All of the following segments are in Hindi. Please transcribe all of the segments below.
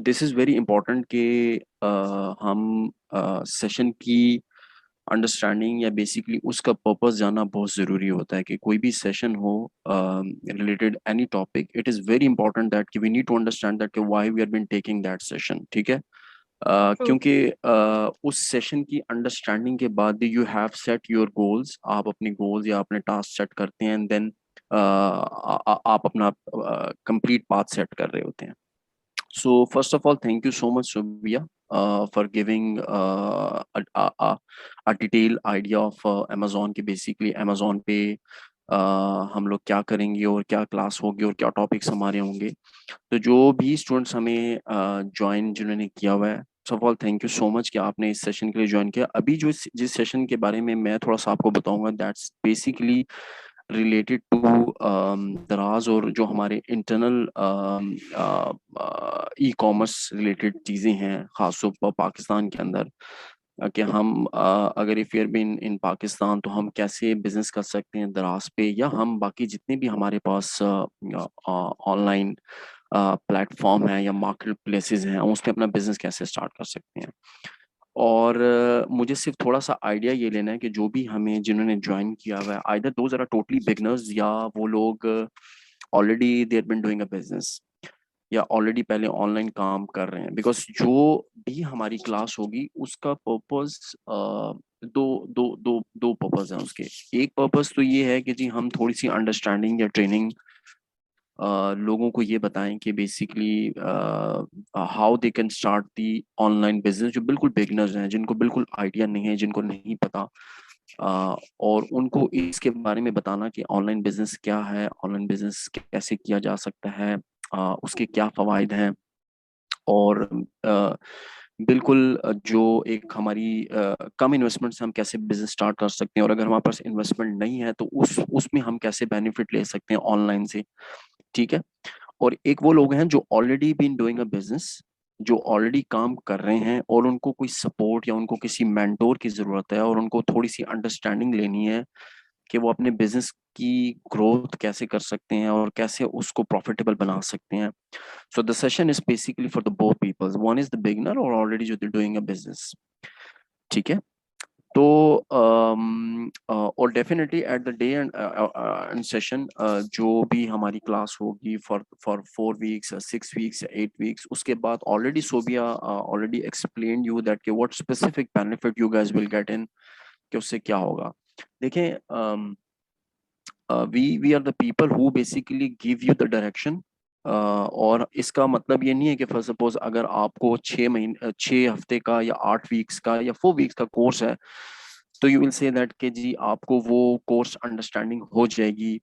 दिस इज़ वेरी इम्पोर्टेंट कि हम सेशन की अंडरस्टैंडिंग या बेसिकली उसका पर्पस जानना बहुत ज़रूरी होता है कि कोई भी सेशन हो related any topic. It is very important that कि we need to understand that कि why we are been taking that session. ठीक है। True. क्योंकि उस सेशन की अंडरस्टैंडिंग के बाद you have set your goals. आप अपने गोल्स या अपने टास्क सेट करते हैं एंड देन आप अपना कंप्लीट पाथ सेट कर रहे होते हैं। So first of all, thank you so much, Subia, for giving a detailed idea of Amazon की basically Amazon पे हम लोग क्या करेंगे और क्या क्लास होगी और क्या टॉपिक्स हमारे होंगे। तो जो भी स्टूडेंट्स हमें ज्वाइन जिन्होंने किया हुआ है, first of all thank you so much कि आपने इस सेशन के लिए ज्वाइन किया। अभी जो जिस सेशन के बारे में मैं थोड़ा सा आपको बताऊंगा दैट्स बेसिकली रिलेटेड टू दराज और जो हमारे इंटरनल ई कॉमर्स रिलेटेड चीज़ें हैं खासतौर पर पाकिस्तान के अंदर। कि हम अगर if you're been in Pakistan तो हम कैसे बिजनेस कर सकते हैं दराज पे, या हम बाकी जितने भी हमारे पास ऑनलाइन प्लेटफॉर्म है या मार्केट प्लेसेस हैं उस पे अपना बिजनेस कैसे स्टार्ट कर सकते हैं। और मुझे सिर्फ थोड़ा सा आइडिया ये लेना है कि जो भी हमें जिन्होंने ज्वाइन किया हुआ है आइदर दो जरा टोटली बिगनर्स या वो लोग already there been doing a business या ऑलरेडी पहले ऑनलाइन काम कर रहे हैं। बिकॉज जो भी हमारी क्लास होगी उसका पर्पस दो दो दो दो पर्पस हैं उसके। एक पर्पस तो ये है कि जी हम थोड़ी सी अंडरस्टैंडिंग या ट्रेनिंग लोगों को ये बताएं कि basically how they can start the online business, जो बिल्कुल बिगनर्स हैं जिनको बिल्कुल आइडिया नहीं है, जिनको नहीं पता। और उनको इसके बारे में बताना कि ऑनलाइन बिजनेस क्या है, ऑनलाइन बिजनेस कैसे किया जा सकता है, उसके क्या फ़वाइद हैं। और बिल्कुल जो एक हमारी कम इन्वेस्टमेंट से हम कैसे बिजनेस स्टार्ट कर सकते हैं, और अगर हमारे पास इन्वेस्टमेंट नहीं है तो उसमें हम कैसे बेनिफिट ले सकते हैं ऑनलाइन से। ठीक है। और एक वो लोग हैं जो already been doing a business, जो ऑलरेडी काम कर रहे हैं और उनको कोई सपोर्ट या उनको किसी मेंटोर की जरूरत है और उनको थोड़ी सी अंडरस्टैंडिंग लेनी है कि वो अपने बिजनेस की ग्रोथ कैसे कर सकते हैं और कैसे उसको प्रॉफिटेबल बना सकते हैं। So the session is basically for the both peoples, one is the beginner और ऑलरेडी जो डूइंग अ बिजनेस। ठीक है। तो और definitely at the day end session जो भी हमारी क्लास होगी फॉर 4 वीक्स, 6 वीक्स या 8 वीक्स, उसके बाद already Sobia already explain you that कि what specific benefit you guys will get in, कि उससे क्या होगा। देखें, we are the people who basically give you the direction. और इसका मतलब ये नहीं है कि फॉर सपोज अगर आपको 6 महीने 6 हफ्ते का या 8 वीक्स का या 4 वीक्स का कोर्स है तो यू विल से दैट कि जी आपको वो कोर्स अंडरस्टैंडिंग हो जाएगी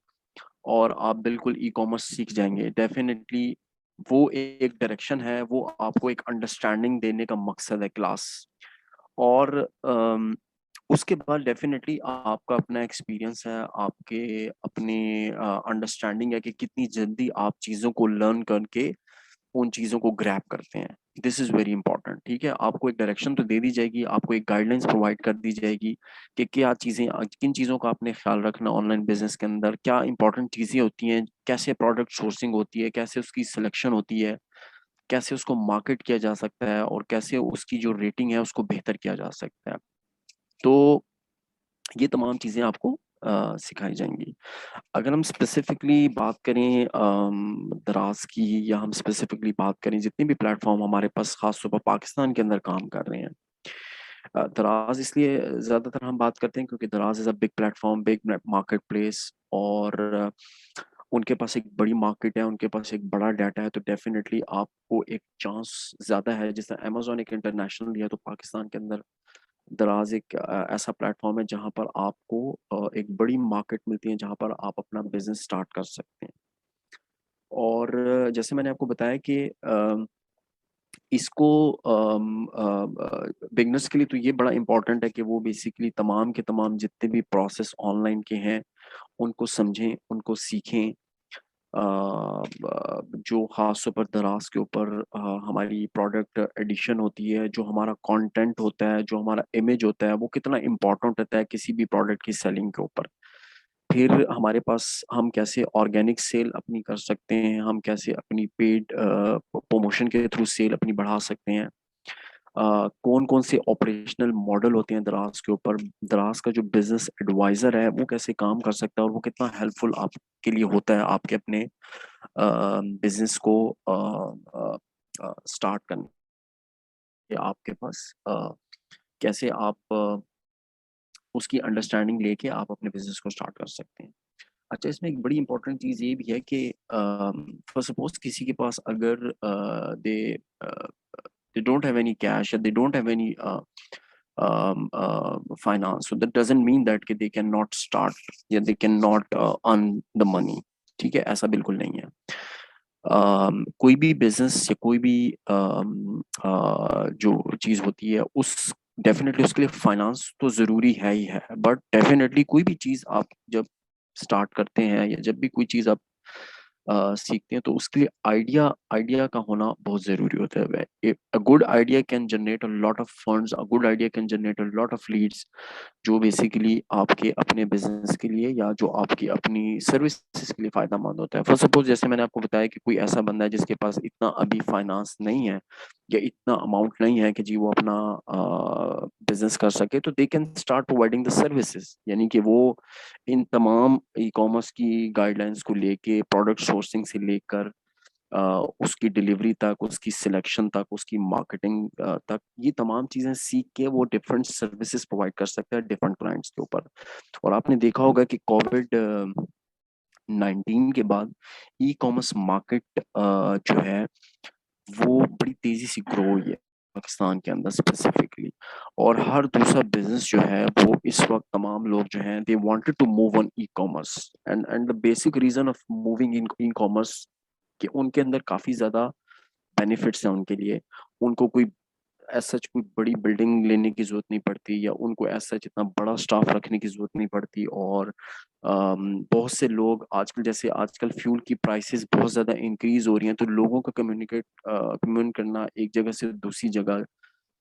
और आप बिल्कुल ई कॉमर्स सीख जाएंगे। डेफिनेटली वो एक डायरेक्शन है, वो आपको एक अंडरस्टैंडिंग देने का मकसद है क्लास। और उसके बाद डेफिनेटली आपका अपना एक्सपीरियंस है, आपके अपने अंडरस्टैंडिंग है कि कितनी जल्दी आप चीज़ों को लर्न करके उन चीज़ों को ग्रैब करते हैं। This is very important. ठीक है। आपको एक डायरेक्शन तो दे दी जाएगी, आपको एक गाइडलाइंस प्रोवाइड कर दी जाएगी कि क्या चीज़ें, किन चीज़ों का आपने ख्याल रखना ऑनलाइन बिजनेस के अंदर, क्या इंपॉर्टेंट चीज़ें होती हैं, कैसे प्रोडक्ट सोर्सिंग होती है, कैसे उसकी सिलेक्शन होती है, कैसे उसको मार्केट किया जा सकता है और कैसे उसकी जो रेटिंग है उसको बेहतर किया जा सकता है। तो ये तमाम चीज़ें आपको सिखाई जाएंगी। अगर हम स्पेसिफिकली बात करें दराज की, या हम स्पेसिफिकली बात करें जितने भी प्लेटफॉर्म हमारे पास खास तौर पर पाकिस्तान के अंदर काम कर रहे हैं, दराज इसलिए ज़्यादातर हम बात करते हैं क्योंकि दराज is a big platform, big market place. और उनके पास एक बड़ी मार्केट है, उनके पास एक बड़ा डाटा है, तो डेफिनेटली आपको एक चांस ज़्यादा है। जैसे अमेजोन एक इंटरनेशनल है तो पाकिस्तान के अंदर दराज एक ऐसा प्लेटफॉर्म है जहां पर आपको एक बड़ी मार्केट मिलती है जहां पर आप अपना बिजनेस स्टार्ट कर सकते हैं। और जैसे मैंने आपको बताया कि इसको बिगनर्स के लिए तो ये बड़ा इंपॉर्टेंट है कि वो बेसिकली तमाम के तमाम जितने भी प्रोसेस ऑनलाइन के हैं उनको समझें, उनको सीखें। जो खास तौर पर दराज के ऊपर हमारी प्रोडक्ट एडिशन होती है, जो हमारा कंटेंट होता है, जो हमारा इमेज होता है, वो कितना इम्पोर्टेंट होता है किसी भी प्रोडक्ट की सेलिंग के ऊपर। फिर हमारे पास हम कैसे ऑर्गेनिक सेल अपनी कर सकते हैं, हम कैसे अपनी पेड प्रमोशन के थ्रू सेल अपनी बढ़ा सकते हैं, कौन कौन से ऑपरेशनल मॉडल होते हैं दराज के ऊपर, दराज का जो बिजनेस एडवाइजर है वो कैसे काम कर सकता है और वो कितना हेल्पफुल आपके लिए होता है आपके अपने बिजनेस को स्टार्ट करने के। आपके पास कैसे आप उसकी अंडरस्टैंडिंग लेके आप अपने बिजनेस को स्टार्ट कर सकते हैं। अच्छा, इसमें एक बड़ी इंपॉर्टेंट चीज़ ये भी है कि फॉर सपोज किसी के पास अगर they don't have any cash या they don't have any finance, so that doesn't mean that कि they cannot start या they cannot earn the money। ठीक है, ऐसा बिल्कुल नहीं है। कोई भी बिजनेस या कोई भी जो चीज़ होती है उस डेफिनेटली उसके लिए फाइनेंस तो ज़रूरी है ही है, बट डेफिनेटली कोई भी चीज़ आप जब स्टार्ट करते हैं या जब भी कोई चीज़ आप सीखते हैं तो उसके लिए आइडिया आइडिया का होना बहुत ज़रूरी होता है। A good idea can generate a lot of funds, a good idea can generate a lot of leads, जो बेसिकली आपके अपने बिजनेस के लिए या जो आपकी अपनी सर्विसेज के लिए फायदा मंद होता है। फॉर सपोज जैसे मैंने आपको बताया कि कोई ऐसा बंदा है जिसके पास इतना अभी फाइनेंस नहीं है या इतना अमाउंट नहीं है कि जी वो अपना बिजनेस कर सके, तो they can start providing the services, यानी कि वो इन तमाम ई कॉमर्स की गाइडलाइंस को लेके प्रोडक्ट सोर्सिंग से लेकर उसकी डिलीवरी तक, उसकी सिलेक्शन तक, उसकी मार्केटिंग तक, ये तमाम चीज़ें सीख के वो डिफरेंट सर्विसेज प्रोवाइड कर सकता है डिफरेंट क्लाइंट्स के ऊपर। और आपने देखा होगा कि कोविड 19 के बाद ई कॉमर्स मार्केट जो है वो बड़ी तेजी से ग्रो हुई है पाकिस्तान के अंदर स्पेसिफिकली। और हर दूसरा बिजनेस जो है वो इस वक्त तमाम लोग जो हैं they wanted to move on e commerce, and the basic reason of moving in e commerce कि उनके अंदर काफी ज्यादा बेनिफिट्स हैं उनके लिए। उनको कोई एज सच कोई बड़ी बिल्डिंग लेने की जरूरत नहीं पड़ती या उनको एज सच इतना बड़ा स्टाफ रखने की जरूरत नहीं पड़ती। और बहुत से लोग आजकल, जैसे आजकल फ्यूल की प्राइसेस बहुत ज़्यादा इंक्रीज हो रही हैं, तो लोगों का कम्युनिकेट करना एक जगह से दूसरी जगह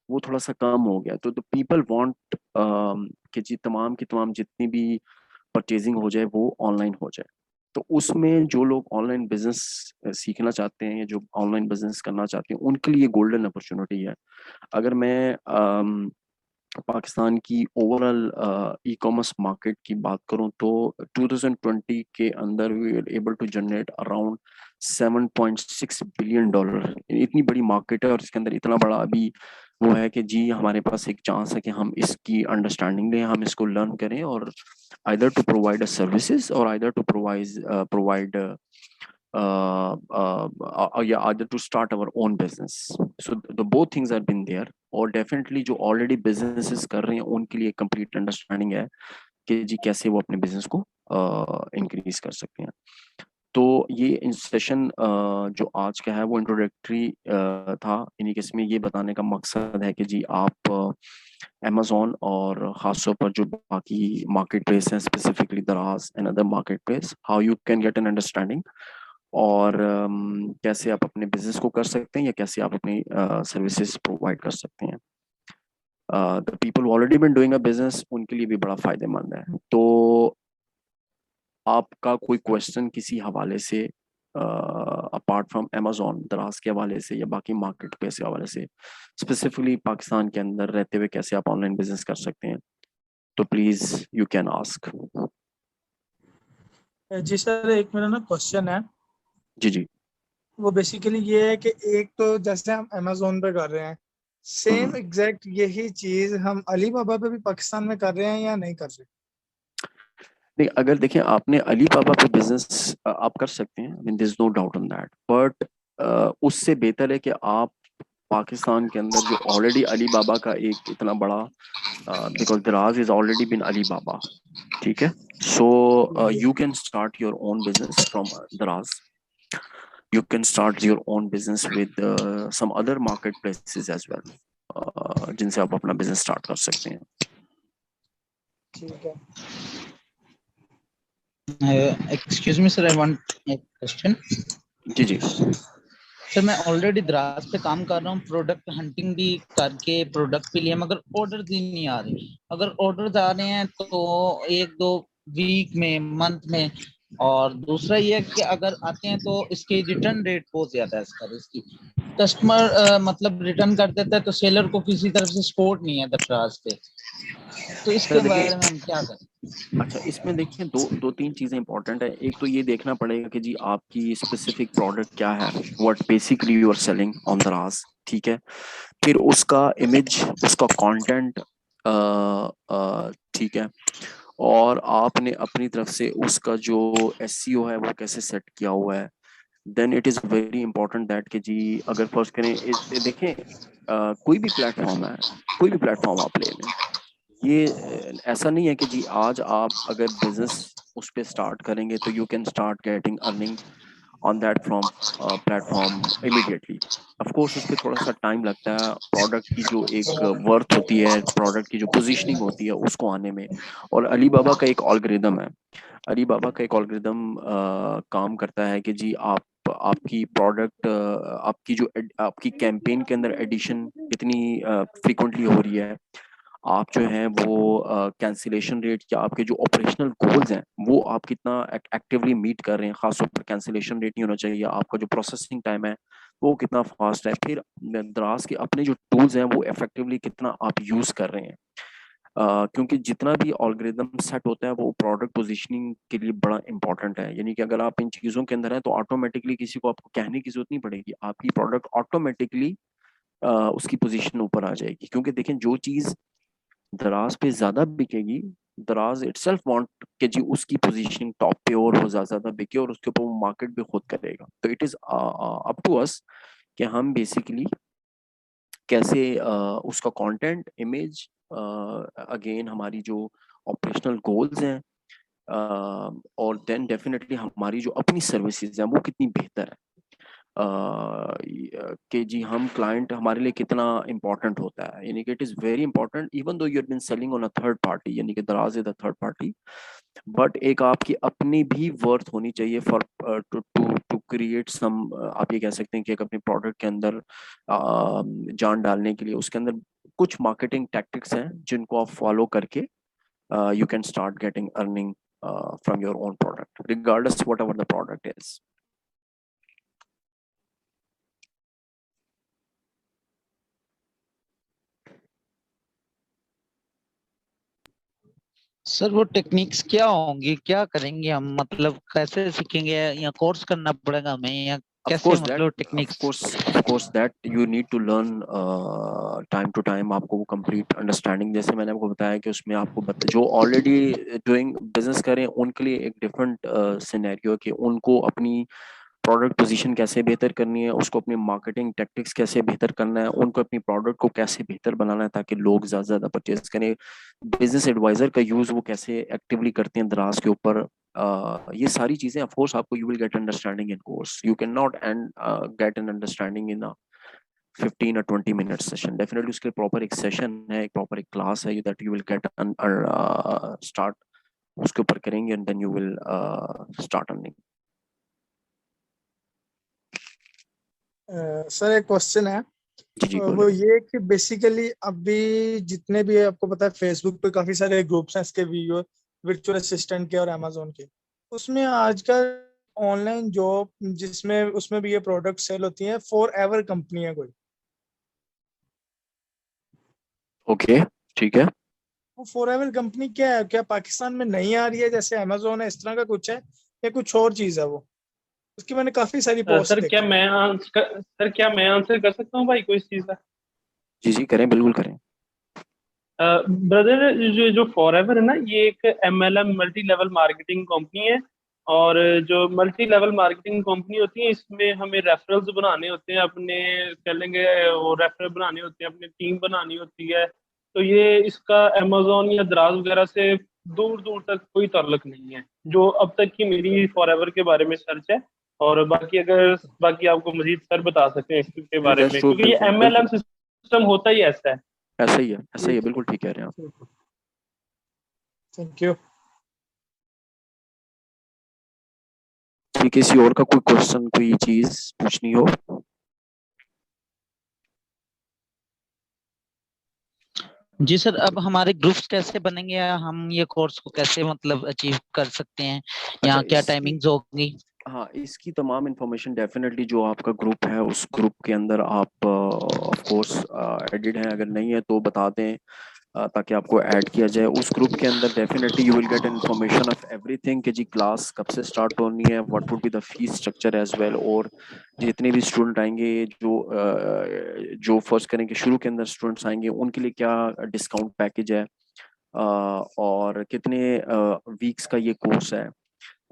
वो थोड़ा सा कम हो गया। तो पीपल वांट कि जी तमाम की तमाम जितनी भी परचेजिंग हो जाए वो ऑनलाइन हो जाए। तो उसमें जो लोग ऑनलाइन बिजनेस सीखना चाहते हैं या जो ऑनलाइन बिजनेस करना चाहते हैं उनके लिए गोल्डन अपॉर्चुनिटी है। अगर मैं पाकिस्तान की ओवरऑल ई कॉमर्स मार्केट की बात करूं तो 2020 के अंदर we were able to generate around 7.6 billion dollar. इतनी बड़ी मार्केट है और इसके अंदर इतना बड़ा अभी वो है कि जी हमारे पास एक चांस है कि हम इसकी अंडरस्टैंडिंग लें, हम इसको लर्न करें और either to provide a services और either to provide yeah, either to start our own business. So the both things have been there। और definitely जो already businesses कर रहे हैं उनके लिए complete understanding है कि जी कैसे वो अपने business को increase कर सकते हैं। तो ये सेशन जो आज का है वो इंट्रोडक्टरी था। इन्हीं केस में ये बताने का मकसद है कि जी आप अमेजोन और ख़ासतौर पर जो बाकी मार्केट प्लेस हैं स्पेसिफिकली दराज and other market place, how you can get an understanding और कैसे आप अपने बिजनेस को कर सकते हैं या कैसे आप अपनी सर्विसेज प्रोवाइड कर सकते हैं। The people already been doing a business उनके लिए भी बड़ा फायदेमंद है। तो आपका कोई क्वेश्चन किसी हवाले से अपार्ट फ्रॉम अमेजोन दराज के हवाले से या बाकी मार्केट प्लेस के हवाले से, स्पेसिफिकली पाकिस्तान के अंदर रहते हुए कैसे आप ऑनलाइन बिजनेस कर सकते हैं, तो प्लीज यू कैन आस्क। जी सर, एक मेरा ना क्वेश्चन है। जी जी। वो बेसिकली ये है कि एक तो जैसे हम अमेजोन पे कर रहे हैं, सेम एग्जैक्ट यही चीज हम अली बाबा पे भी पाकिस्तान में कर रहे हैं या नहीं कर रहे? नहीं, अगर देखें आपने अली बाबा पे बिजनेस आप कर सकते हैं, I mean there is no doubt on that, but उससे बेहतर है कि आप पाकिस्तान के अंदर जो ऑलरेडी अली बाबा का एक इतना बड़ा, बिकॉज दराज इज ऑलरेडी बिन अली बाबा, ठीक है, so you can start your own business from दराज। You can start your own business with some other marketplaces as well, जिनसे आप अपना बिजनेस स्टार्ट कर सकते हैं। ठीक है। Excuse me sir, I want a question. जी जी। सर मैं ऑलरेडी दराज पे काम कर रहा हूँ, प्रोडक्ट हंटिंग भी करके प्रोडक्ट भी लिया, मगर ऑर्डर ही नहीं आ रही। अगर ऑर्डर आ रहे हैं तो एक दो वीक में, मंथ में। और दूसरा ये है कि अगर आते हैं तो इसकी रिटर्न रेट बहुत ज्यादा है सर। इसकी कस्टमर मतलब रिटर्न कर देता है तो सेलर को किसी तरफ से सपोर्ट नहीं है दराज पे। तो सर इसके देखिए, बारे में हम क्या करें? अच्छा इसमें देखिए दो दो तीन चीजें इंपॉर्टेंट है। एक तो ये देखना पड़ेगा कि जी आपकी स्पेसिफिक प्रोडक्ट क्या है, what basically you are selling on Daraz, ठीक है। फिर उसका इमेज, उसका कंटेंट, ठीक है। और आपने अपनी तरफ से उसका जो एसईओ है वो कैसे सेट किया हुआ है। Then it is very important that कि जी अगर फर्स्ट करें देखें, कोई भी प्लेटफॉर्म है, कोई भी प्लेटफॉर्म आप ले लें, ये ऐसा नहीं है कि जी आज आप अगर बिजनेस उस पे स्टार्ट करेंगे तो you can start getting earning on that from platform immediately. Of course उस पर थोड़ा सा टाइम लगता है, प्रोडक्ट की जो एक वर्थ होती है, प्रोडक्ट की जो पोजीशनिंग होती है उसको आने में। और अलीबाबा का एक एल्गोरिदम है, अलीबाबा का एक एल्गोरिदम काम करता है कि जी आप आपकी प्रोडक्ट, आपकी जो आपकी कैंपेन के अंदर एडिशन कितनी फ्रीक्वेंटली हो रही है, आप जो है वो कैंसिलेशन रेट या आपके जो ऑपरेशनल गोल्स हैं वो आप कितना एक्टिवली मीट कर रहे हैं। खासतौर पर कैंसिलेशन रेट नहीं होना चाहिए, आपका जो प्रोसेसिंग टाइम है वो कितना फास्ट है। फिर दराज के अपने जो टूल्स हैं वो इफेक्टिवली कितना आप यूज कर रहे हैं। क्योंकि जितना भी ऑलग्रिदम सेट होता है वो प्रोडक्ट पोजीशनिंग के लिए बड़ा इंपॉर्टेंट है। यानी कि अगर आप इन चीज़ों के अंदर हैं तो ऑटोमेटिकली किसी को आपको कहने की जरूरत नहीं पड़ेगी, आपकी प्रोडक्ट ऑटोमेटिकली उसकी पोजीशन ऊपर आ जाएगी। क्योंकि देखें जो चीज़ दराज पे ज्यादा बिकेगी, दराज इटसेल्फ वांट कि जी उसकी पोजीशनिंग टॉप पे और वो ज्यादा ज्यादा बिके और उसके ऊपर वो मार्केट भी खुद करेगा। तो it is up to us कि हम बेसिकली कैसे उसका कंटेंट, इमेज, अगेन हमारी जो ऑपरेशनल गोल्स हैं, और देन डेफिनेटली हमारी जो अपनी सर्विसेज हैं वो कितनी बेहतर है, कि जी हम क्लाइंट हमारे लिए कितना इंपॉर्टेंट होता है। यानी कि it is very important even though you have been selling on a third party, यानी कि Daraz is a third party, but एक आपकी अपनी भी वर्थ होनी चाहिए for to to to create some, आप ये कह सकते हैं कि एक अपने प्रोडक्ट के अंदर जान डालने के लिए उसके अंदर कुछ मार्केटिंग टैक्टिक्स हैं जिनको आप फॉलो करके you can start getting earning from your own product regardless whatever the product is. Sir वो टेक्निक्स क्या होंगी, क्या करेंगे हम, मतलब कैसे सीखेंगे या कोर्स करना पड़ेगा हमें, या of कैसे course that मतलब of techniques? course of course that you need to learn time to time। आपको वो complete understanding, जैसे मैंने आपको बताया कि उसमें आपको जो ऑलरेडी डूइंग बिजनेस करें उनके लिए एक डिफरेंट सिनेरियो कि उनको अपनी प्रोडक्ट पोजीशन कैसे बेहतर करनी है, उसको अपनी मार्केटिंग टैक्टिक्स कैसे बेहतर करना है, उनको अपनी प्रोडक्ट को कैसे बेहतर बनाना है ताकि लोग ज़्यादा से ज़्यादा परचेज करें। बिजनेस एडवाइजर का यूज़ वो कैसे एक्टिवली करते हैं दराज के ऊपर। ये सारी चीज़ें ऑफ कोर्स आपको you will get understanding in course, you can not and get an understanding in 15 or 20 minute सेशन। डेफिनेटली उसके प्रॉपर एक सेशन है, एक प्रॉपर एक क्लास है that you will get start, उसके ऊपर करेंगे and then you will start earning. Sir एक क्वेश्चन है। जी जी वो बोले। ये कि बेसिकली अभी जितने भी आपको पता है फेसबुक पे काफी सारे ग्रुप्स हैं इसके, वीडियो वर्चुअल असिस्टेंट के और अमेजोन के, उसमें आजकल ऑनलाइन जॉब जिसमें उसमें भी ये प्रोडक्ट सेल होती है, फॉर एवर कंपनी है कोई, ओके ठीक है। वो फॉर एवर कंपनी क्या है? क्या पाकिस्तान में नहीं आ रही है जैसे अमेजोन है, इस तरह का कुछ है या कुछ और चीज है वो? उसकी मैंने काफी सारी पोस्ट देखी। सर क्या मैं आंसर कर सकता हूँ भाई कोई इस चीज का? जी जी करें, बिल्कुल करें। ब्रदर, जो जो फॉरएवर है ना, ये एक MLM multi level marketing company है। और जो मल्टी लेवल मार्केटिंग कंपनी होती है, इसमें हमें रेफरल्स बनाने होते हैं अपने, चलेंगे वो रेफरल बनाने होते हैं, अपनी टीम बनानी होती है। तो ये इसका अमेजोन या दराज वगैरह से दूर दूर तक कोई ताल्लुक नहीं है, जो अब तक की मेरी फॉरएवर के बारे में सर्च है। और बाकी आपको मजीद सर बता सकते हैं इसके बारे में, दैट्स ट्रू, क्योंकि ये बिल्कुल एमएलएम बिल्कुल सिस्टम होता ही ऐसा है। ऐसा ही है, ऐसा ही ये है, बिल्कुल ठीक कह रहे हैं आप। Thank you. जी किसी और का कोई क्वेश्चन, कोई चीज पूछनी हो? जी सर, अब हमारे ग्रुप्स कैसे बनेंगे या हम ये कोर्स को कैसे मतलब अचीव कर सकते हैं, अच्छा, यहाँ क्या इसकी टाइमिंग्स होगी? हाँ, इसकी तमाम इंफॉर्मेशन डेफिनेटली जो आपका ग्रुप है उस ग्रुप के अंदर आप ऑफ कोर्स एडिड हैं, अगर नहीं है तो बता दें ताकि आपको ऐड किया जाए उस ग्रुप के अंदर। Definitely you will get information of everything कि जी क्लास कब से स्टार्ट होनी है, what would be the fees structure as well, और जितने भी स्टूडेंट आएंगे जो फर्स्ट करेंगे शुरू के अंदर स्टूडेंट्स आएंगे उनके लिए क्या डिस्काउंट पैकेज है, और कितने वीक्स का ये कोर्स है।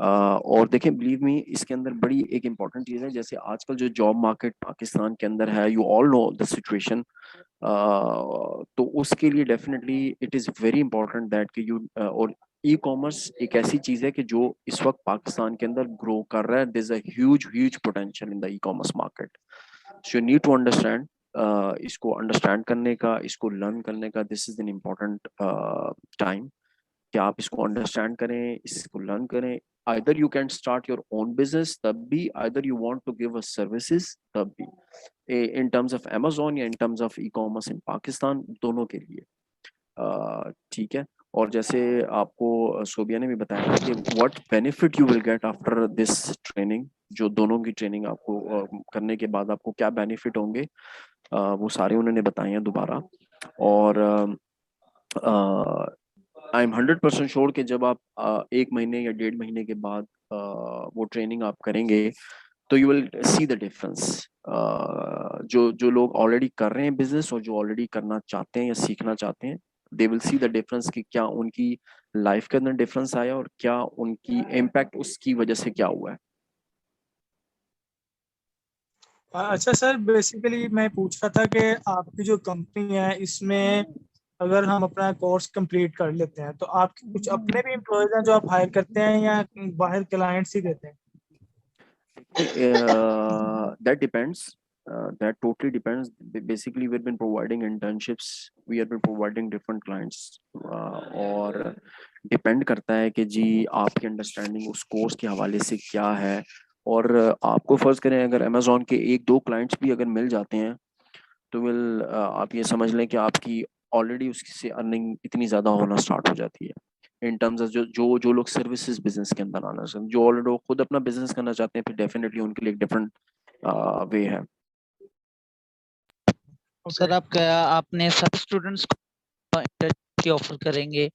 और देखें, बिलीव मी, इसके अंदर बड़ी एक इम्पॉर्टेंट चीज़ है, जैसे आजकल जो जॉब मार्केट पाकिस्तान के अंदर है, you all know the situation. तो उसके लिए definitely it is very important that कि यू और ई कॉमर्स एक ऐसी चीज़ है कि जो इस वक्त पाकिस्तान के अंदर ग्रो कर रहा है। There is a huge huge potential in the e commerce market, so you need to understand. इसको अंडरस्टैंड करने का, इसको लर्न करने का, this is an important time कि आप इसको अंडरस्टैंड करें, इसको लर्न करें। either you can start your own business तब भी, either you want to give us services तब भी, in terms of Amazon या in terms of e-commerce in Pakistan, दोनों के लिए। ठीक है। और जैसे आपको सोबिया ने भी बताया था कि what benefit you will get after this training, जो दोनों की ट्रेनिंग आपको करने के बाद आपको क्या बेनिफिट होंगे, वो सारे उन्होंने बताए हैं दोबारा। और आई एम 100% श्योर कि जब आप 1 महीने या 1.5 महीने के बाद वो ट्रेनिंग आप करेंगे तो you will see the difference. जो जो लोग ऑलरेडी कर रहे हैं बिजनेस और जो ऑलरेडी करना चाहते हैं या सीखना चाहते हैं, they will see the difference कि क्या उनकी लाइफ के अंदर डिफरेंस आया और क्या उनकी इम्पैक्ट उसकी वजह से क्या हुआ है। अच्छा सर, बेसिकली मैं पूछ रहा था कि आपकी जो कंपनी है इसमें अगर हम अपना कोर्स कंप्लीट कर लेते हैं तो आपके कुछ अपने भी एम्प्लॉयज हैं जो आप हायर करते हैं या बाहर क्लाइंट्स ही देते हैं? That depends. That totally depends. Basically, we've been providing internships. We have been providing different clients. और डिपेंड करता है कि जी आपकी अंडरस्टैंडिंग उस कोर्स के हवाले से क्या है। और आपको फर्ज करें अगर अमेजोन के 1-2 क्लाइंट्स भी अगर मिल जाते हैं तो विल आप ये समझ लें कि आपकी ऑलरेडी उससे अर्निंग इतनी ज़्यादा होना स्टार्ट हो जाती है। इन टर्म्स ऑफ जो जो जो लोग सर्विसेज बिजनेस के अंदर आना चाहते हैं, जो ऑलरेडी खुद अपना बिजनेस करना चाहते हैं, फिर डेफिनेटली उनके लिए एक डिफरेंट वे है। सर, आप क्या आपने सब स्टूडेंट्स को internship की ऑफर करेंगे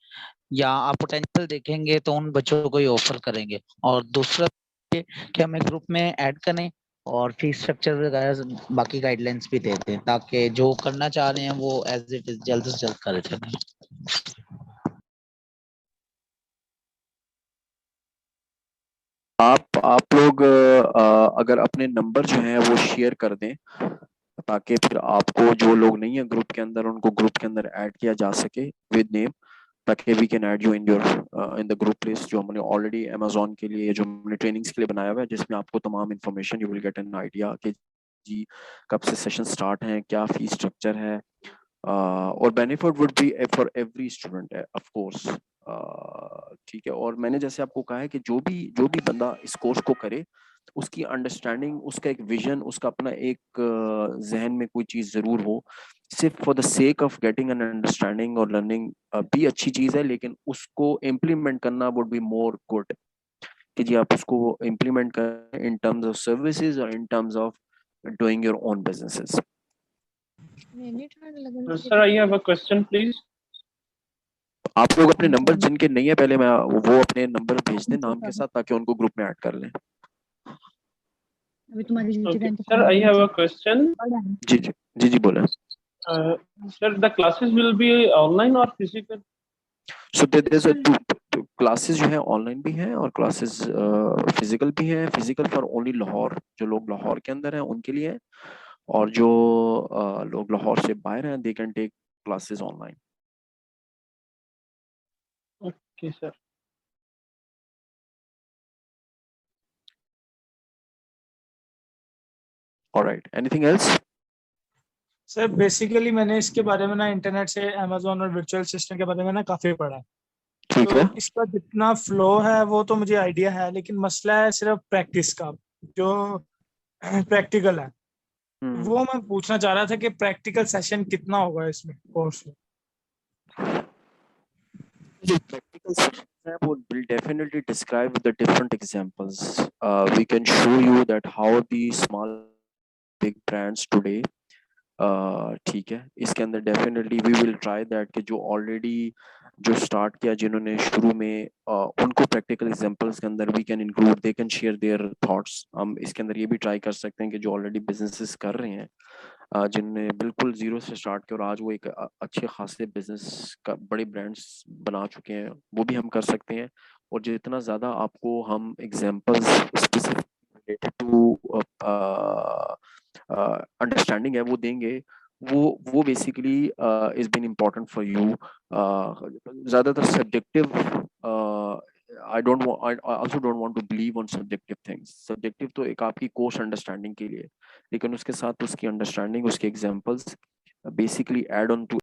या आप पोटेंशियल देखेंगे तो उन बच्चों को ही ऑफर करेंगे? और दूसरा कि हमें ग्रुप में ऐड करें और फीस स्ट्रक्चर वगैरह बाकी गाइडलाइंस भी देते हैं ताकि जो करना चाह रहे हैं वो एज इट इज जल्द से जल्द कर सकें। आप लोग अगर अपने नंबर जो है वो शेयर कर दें ताकि फिर आपको जो लोग नहीं है ग्रुप के अंदर उनको ग्रुप के अंदर ऐड किया जा सके विद नेम, ताकि we can add you in your in the group list जो हमने ऑलरेडी अमेजोन के लिए, जो हमने ट्रेनिंग्स के लिए बनाया हुआ है, जिसमें आपको तमाम information, you will get an idea कि जी कब से सेशन स्टार्ट है, क्या फीस स्ट्रक्चर है, और benefit would be for every student है ऑफ कोर्स। ठीक है। और मैंने जैसे आपको कहा है कि जो भी बंदा इस कोर्स को करे उसकी अंडरस्टैंडिंग, उसका एक विजन, उसका अपना एक जहन में कोई चीज जरूर हो, सिर्फ for the sake of getting an understanding और लर्निंग भी अच्छी चीज है, लेकिन उसको इम्प्लीमेंट करना वुड बी मोर गुड कि जी आप उसको इम्प्लीमेंट करें इन टर्म्स ऑफ सर्विसेज और in terms of doing your own businesses. Sir, I have a question, please. आप लोग अपने नंबर जिनके नहीं है पहले मैं वो अपने नंबर भेज दें नाम के साथ ताकि उनको ग्रुप में ऐड कर लें। अभी तुम्हारी Okay. Sir, I have a question. जी जी जी जी बोले। Sir, the classes will be online or physical? So there is a two classes जो है ऑनलाइन भी हैं और क्लासेस फिजिकल भी हैं। फिजिकल फॉर ओनली लाहौर, जो लोग लाहौर के अंदर हैं उनके लिए है, और जो लोग लाहौर से बाहर हैं they can take classes online. Okay, sir. Alright, anything else? Sir basically मैंने इसके बारे में ना इंटरनेट से अमेजोन और वर्चुअल असिस्टेंट के बारे में ना काफी पढ़ा है। ठीक तो है। इसका जितना फ्लो है वो तो मुझे आइडिया है, लेकिन मसला है सिर्फ प्रैक्टिस का, जो प्रैक्टिकल है वो मैं पूछना चाह रहा था कि प्रैक्टिकल सेशन कितना होगा इसमें कोर्स में। The practical session will definitely describe the different examples. We can show you that how the small big brands today, ठीक है, इसके अंदर definitely we will try that कि जो ऑलरेडी जो स्टार्ट किया जिन्होंने शुरू में उनको प्रैक्टिकल एग्जांपल्स के अंदर we can include, they can share their thoughts. हम इसके अंदर ये भी ट्राई कर सकते हैं कि जो ऑलरेडी बिजनेसेस कर रहे हैं, जिनने बिल्कुल जीरो से स्टार्ट किया और आज वो एक अच्छे खासे बिजनेस का बड़े ब्रांड्स बना चुके हैं, वो भी हम कर सकते हैं। और जितना ज़्यादा आपको हम examples specific related to understanding है वो देंगे, वो basically is been important for you. ज़्यादातर subjective I also don't want to believe on subjective things. Subjective तो एक आपकी कोर्स अंडरस्टैंडिंग के लिए, लेकिन उसके साथ उसकी अंडरस्टैंडिंग, उसके examples basically add on to